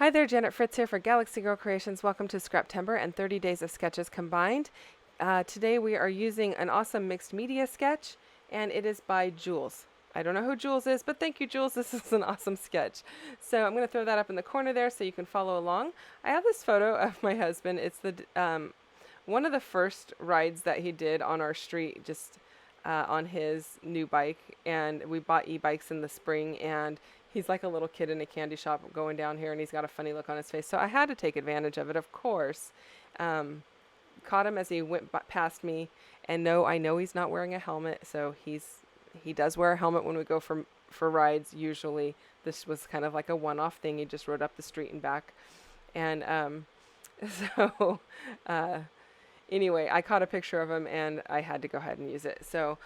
Hi there, Janet Fritz here for Galaxy Girl Creations. Welcome to Scraptember and 30 Days of Sketches Combined. Today we are using an awesome mixed media sketch, and it is by Jules. I don't know who Jules is, but thank you, Jules. This is an awesome sketch. So I'm going to throw that up in the corner there so you can follow along. I have this photo of my husband. It's the one of the first rides that he did on our street, just on his new bike, and we bought e-bikes in the spring, and he's like a little kid in a candy shop going down here, and he's got a funny look on his face. So I had to take advantage of it, of course. Caught him as he went past me, and no, I know he's not wearing a helmet, so he does wear a helmet when we go for rides. Usually, this was kind of like a one-off thing. He just rode up the street and back, and so. Anyway, I caught a picture of him and I had to go ahead and use it. So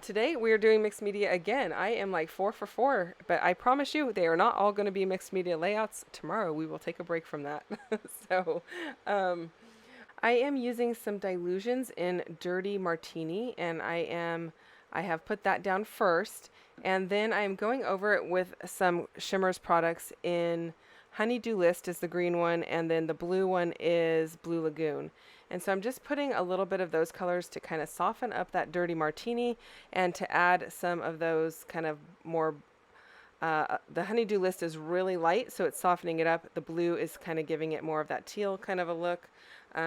today we are doing mixed media again. I am like 4 for 4, but I promise you they are not all going to be mixed media layouts. Tomorrow we will take a break from that. So I am using some dilutions in Dirty Martini, and I have put that down first, and then I am going over it with some Shimmers products in Honeydew List is the green one, and then the blue one is Blue Lagoon. And so I'm just putting a little bit of those colors to kind of soften up that Dirty Martini and to add some of those kind of more, the Honeydew List is really light, so it's softening it up. The blue is kind of giving it more of that teal kind of a look,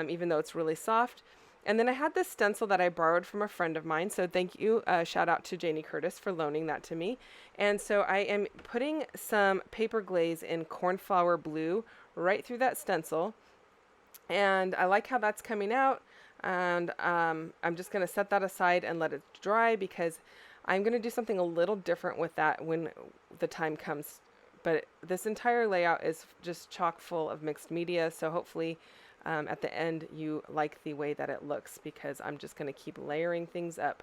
even though it's really soft. And then I had this stencil that I borrowed from a friend of mine, so thank you, shout out to Janie Curtis for loaning that to me. And so I am putting some paper glaze in Cornflower Blue right through that stencil. And I like how that's coming out, and I'm just going to set that aside and let it dry, because I'm going to do something a little different with that when the time comes. But this entire layout is just chock full of mixed media, so hopefully at the end you like the way that it looks, because I'm just going to keep layering things up.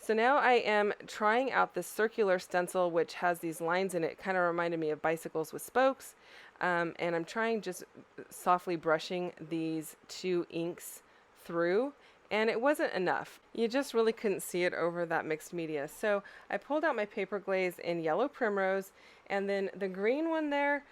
So now I am trying out this circular stencil, which has these lines in it. Kind of reminded me of bicycles with spokes. And I'm trying just softly brushing these two inks through, and it wasn't enough. You just really couldn't see it over that mixed media. So I pulled out my paper glaze in Yellow Primrose, and then the green one there,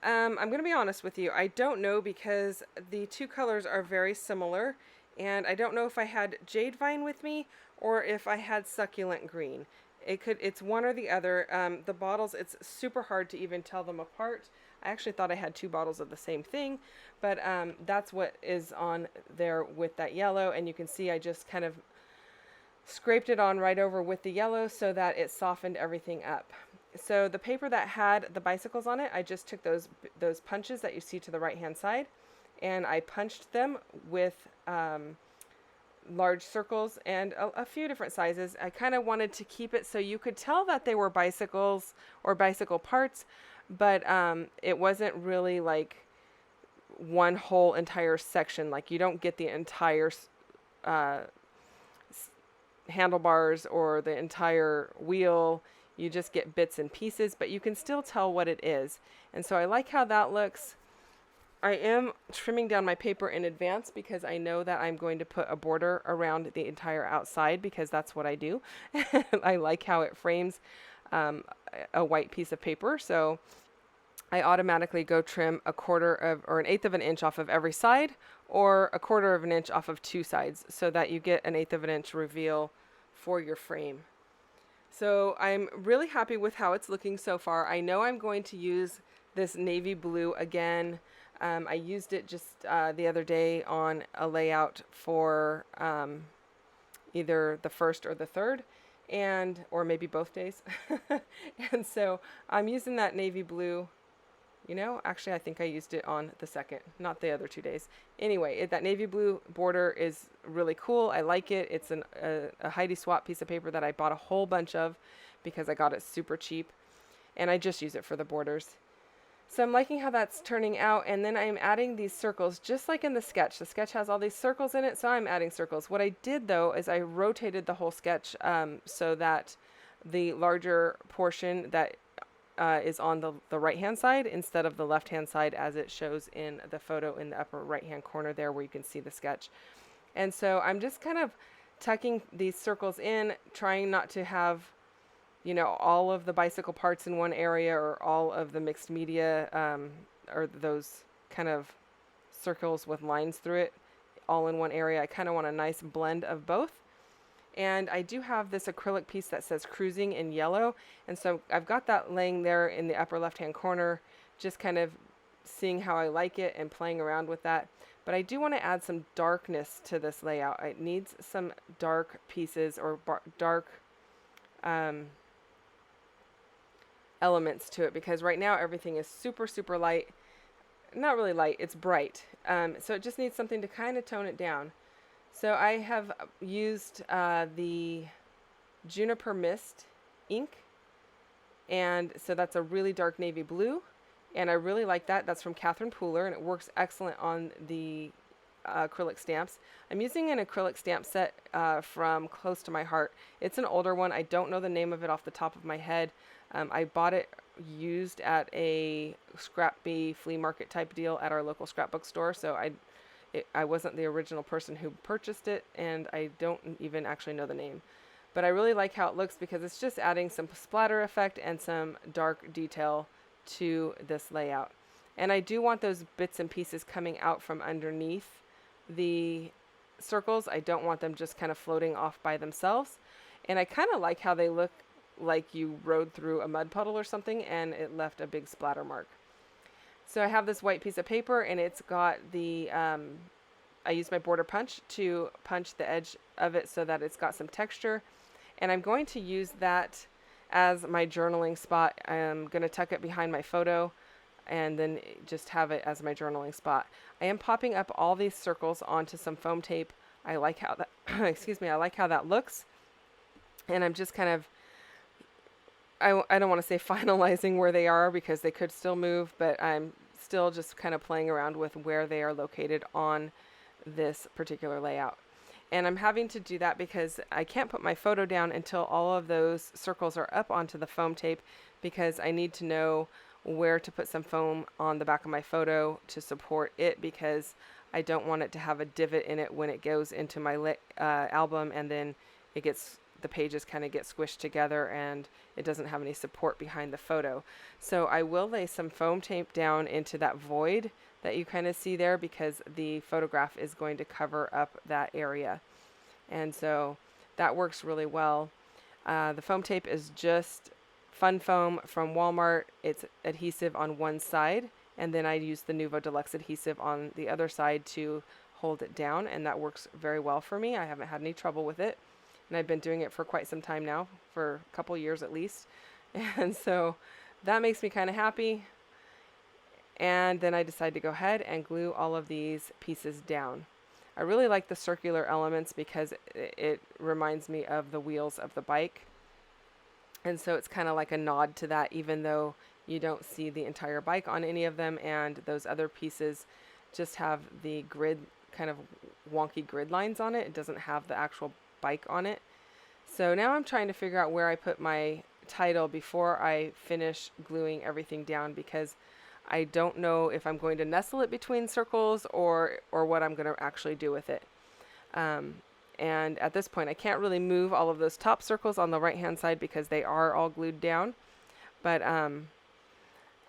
I'm going to be honest with you, I don't know, because the two colors are very similar, and I don't know if I had Jade Vine with me or if I had Succulent Green. It's one or the other. The bottles, it's super hard to even tell them apart. I actually thought I had two bottles of the same thing, but that's what is on there with that yellow, and you can see I just kind of scraped it on right over with the yellow so that it softened everything up. So the paper that had the bicycles on it, I just took those punches that you see to the right hand side, and I punched them with large circles and a few different sizes. I kind of wanted to keep it so you could tell that they were bicycles or bicycle parts, but it wasn't really like one whole entire section. Like, you don't get the entire handlebars or the entire wheel. You just get bits and pieces, but you can still tell what it is. And so I like how that looks. I am trimming down my paper in advance because I know that I'm going to put a border around the entire outside, because that's what I do. I like how it frames a white piece of paper. So I automatically go trim a quarter of, or an eighth of an inch off of every side, or a quarter of an inch off of two sides, so that you get an eighth of an inch reveal for your frame. So I'm really happy with how it's looking so far. I know I'm going to use this navy blue again. I used it just the other day on a layout for either the first or the third, or maybe both days. And so I'm using that navy blue. You know, actually, I think I used it on the second, not the other 2 days. Anyway, that navy blue border is really cool. I like it. It's a Heidi Swapp piece of paper that I bought a whole bunch of because I got it super cheap, and I just use it for the borders. So I'm liking how that's turning out, and then I'm adding these circles just like in the sketch. The sketch has all these circles in it, so I'm adding circles. What I did, though, is I rotated the whole sketch so that the larger portion that is on the right-hand side instead of the left-hand side, as it shows in the photo in the upper right-hand corner there where you can see the sketch. And so I'm just kind of tucking these circles in, trying not to have, you know, all of the bicycle parts in one area or all of the mixed media or those kind of circles with lines through it all in one area. I kind of want a nice blend of both. And I do have this acrylic piece that says Cruising in yellow. And so I've got that laying there in the upper left-hand corner, just kind of seeing how I like it and playing around with that. But I do want to add some darkness to this layout. It needs some dark pieces or dark elements to it, because right now everything is super, super light. Not really light, it's bright. So it just needs something to kind of tone it down. So I have used the Juniper Mist ink, and so that's a really dark navy blue, and I really like that. That's from Catherine Pooler, and it works excellent on the acrylic stamps. I'm using an acrylic stamp set from Close to My Heart. It's an older one. I don't know the name of it off the top of my head. I bought it used at a scrap bee flea market type deal at our local scrapbook store, so I wasn't the original person who purchased it, and I don't even actually know the name. But I really like how it looks because it's just adding some splatter effect and some dark detail to this layout. And I do want those bits and pieces coming out from underneath the circles. I don't want them just kind of floating off by themselves. And I kind of like how they look like you rode through a mud puddle or something and it left a big splatter mark. So I have this white piece of paper, and it's got the, I used my border punch to punch the edge of it so that it's got some texture. And I'm going to use that as my journaling spot. I'm going to tuck it behind my photo and then just have it as my journaling spot. I am popping up all these circles onto some foam tape. I like how that, excuse me, I like how that looks. And I'm just kind of, I don't want to say finalizing where they are because they could still move, but I'm still just kind of playing around with where they are located on this particular layout. And I'm having to do that because I can't put my photo down until all of those circles are up onto the foam tape, because I need to know where to put some foam on the back of my photo to support it, because I don't want it to have a divot in it when it goes into my album, and then it gets, the pages kind of get squished together and it doesn't have any support behind the photo. So I will lay some foam tape down into that void that you kind of see there, because the photograph is going to cover up that area. And so that works really well. The foam tape is just Fun Foam from Walmart. It's adhesive on one side, and then I use the Nuvo Deluxe adhesive on the other side to hold it down, and that works very well for me. I haven't had any trouble with it. And I've been doing it for quite some time now, for a couple years at least. And so that makes me kind of happy. And then I decided to go ahead and glue all of these pieces down. I really like the circular elements because it reminds me of the wheels of the bike. And so it's kind of like a nod to that, even though you don't see the entire bike on any of them. And those other pieces just have the grid, kind of wonky grid lines on it. It doesn't have the actual bike on it. So now I'm trying to figure out where I put my title before I finish gluing everything down, because I don't know if I'm going to nestle it between circles or what I'm going to actually do with it. And at this point I can't really move all of those top circles on the right hand side because they are all glued down. But I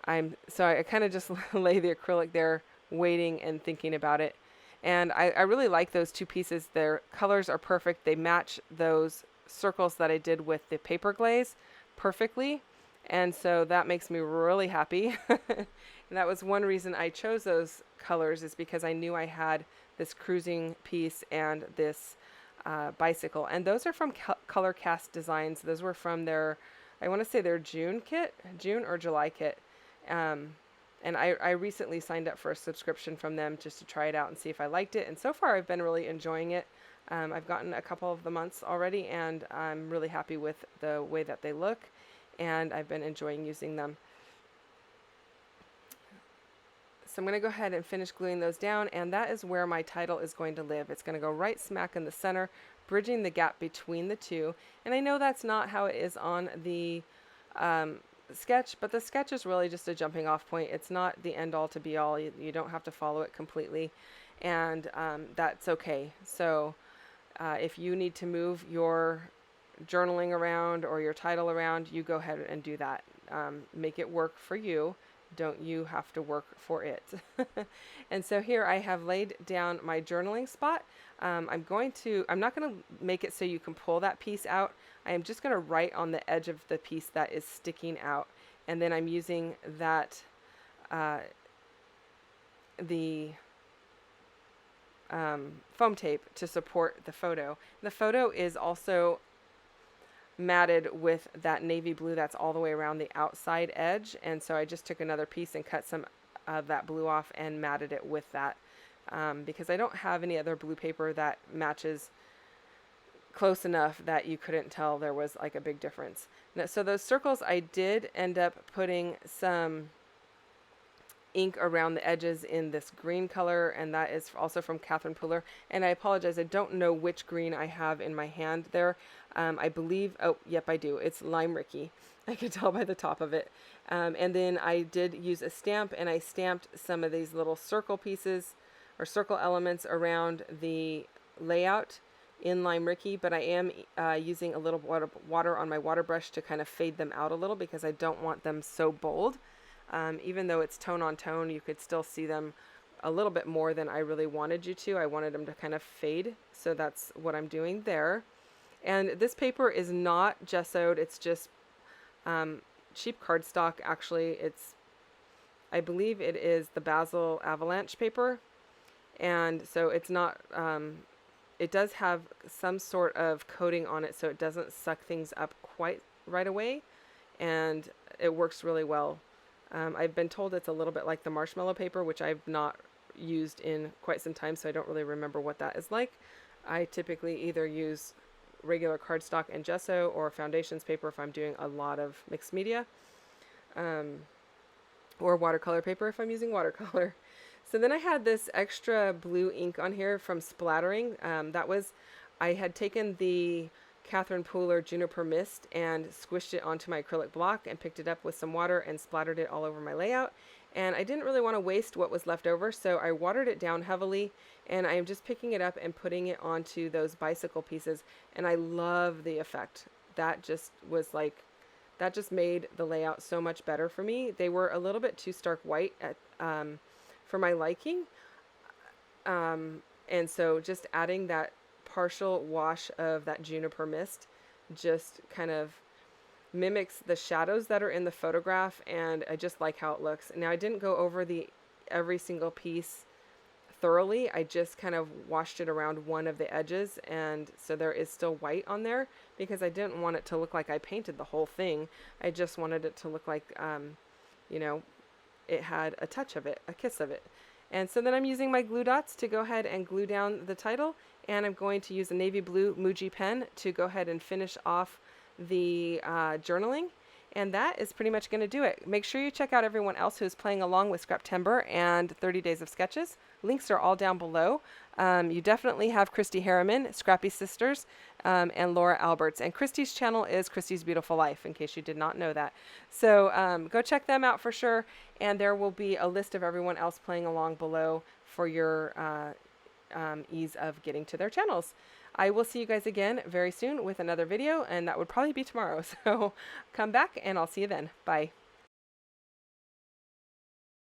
kind of just lay the acrylic there waiting and thinking about it. And I really like those two pieces. Their colors are perfect. They match those circles that I did with the paper glaze perfectly. And so that makes me really happy. And that was one reason I chose those colors, is because I knew I had this cruising piece and this bicycle. And those are from Color Cast Designs. Those were from their, I want to say their June or July kit. And I recently signed up for a subscription from them just to try it out and see if I liked it. And so far I've been really enjoying it. I've gotten a couple of the months already, and I'm really happy with the way that they look, and I've been enjoying using them. So I'm going to go ahead and finish gluing those down, and that is where my title is going to live. It's going to go right smack in the center, bridging the gap between the two. And I know that's not how it is on the sketch, but the sketch is really just a jumping off point. It's not the end all to be all. You don't have to follow it completely, and that's okay. So if you need to move your journaling around or your title around, you go ahead and do that. Make it work for you, don't you have to work for it. And so here I have laid down my journaling spot. I'm not going to make it so you can pull that piece out. I am just going to write on the edge of the piece that is sticking out. And then I'm using that, the foam tape to support the photo. The photo is also matted with that navy blue that's all the way around the outside edge, and so I just took another piece and cut some of that blue off and matted it with that, because I don't have any other blue paper that matches close enough that you couldn't tell there was like a big difference. Now, so those circles, I did end up putting some ink around the edges in this green color, and that is also from Catherine Pooler. And I apologize, I don't know which green I have in my hand there. I believe, oh, yep, I do. It's Lime Ricky. I could tell by the top of it. And then I did use a stamp, and I stamped some of these little circle pieces or circle elements around the layout in Lime Ricky, but I am using a little water on my water brush to kind of fade them out a little, because I don't want them so bold. Even though it's tone on tone, you could still see them a little bit more than I really wanted you to. I wanted them to kind of fade, so that's what I'm doing there. And this paper is not gessoed, it's just cheap cardstock. Actually, I believe it is the Basil Avalanche paper, and so it's not, it does have some sort of coating on it, so it doesn't suck things up quite right away, and it works really well. I've been told it's a little bit like the marshmallow paper, which I've not used in quite some time, so I don't really remember what that is like. I typically either use regular cardstock and gesso, or foundations paper if I'm doing a lot of mixed media, or watercolor paper if I'm using watercolor. So then I had this extra blue ink on here from splattering. I had taken the Catherine Pooler Juniper Mist and squished it onto my acrylic block and picked it up with some water and splattered it all over my layout. And I didn't really want to waste what was left over, so I watered it down heavily, and I am just picking it up and putting it onto those bicycle pieces, and I love the effect. That just made the layout so much better for me. They were a little bit too stark white for my liking, and so just adding that partial wash of that Juniper Mist just kind of mimics the shadows that are in the photograph, and I just like how it looks. Now, I didn't go over every single piece thoroughly. I just kind of washed it around one of the edges, and so there is still white on there, because I didn't want it to look like I painted the whole thing. I just wanted it to look like, it had a touch of it, a kiss of it. And so then I'm using my glue dots to go ahead and glue down the title, and I'm going to use a navy blue Muji pen to go ahead and finish off the journaling, and that is pretty much going to do it. Make sure you check out everyone else who's playing along with Scraptember and 30 Days of Sketches. Links are all down below. You definitely have Christy Harriman, Scrappy Sisters, and Laura Alberts. And Christy's channel is Christy's Beautiful Life, in case you did not know that. So go check them out for sure, and there will be a list of everyone else playing along below for your ease of getting to their channels. I will see you guys again very soon with another video, and that would probably be tomorrow. So come back and I'll see you then. Bye.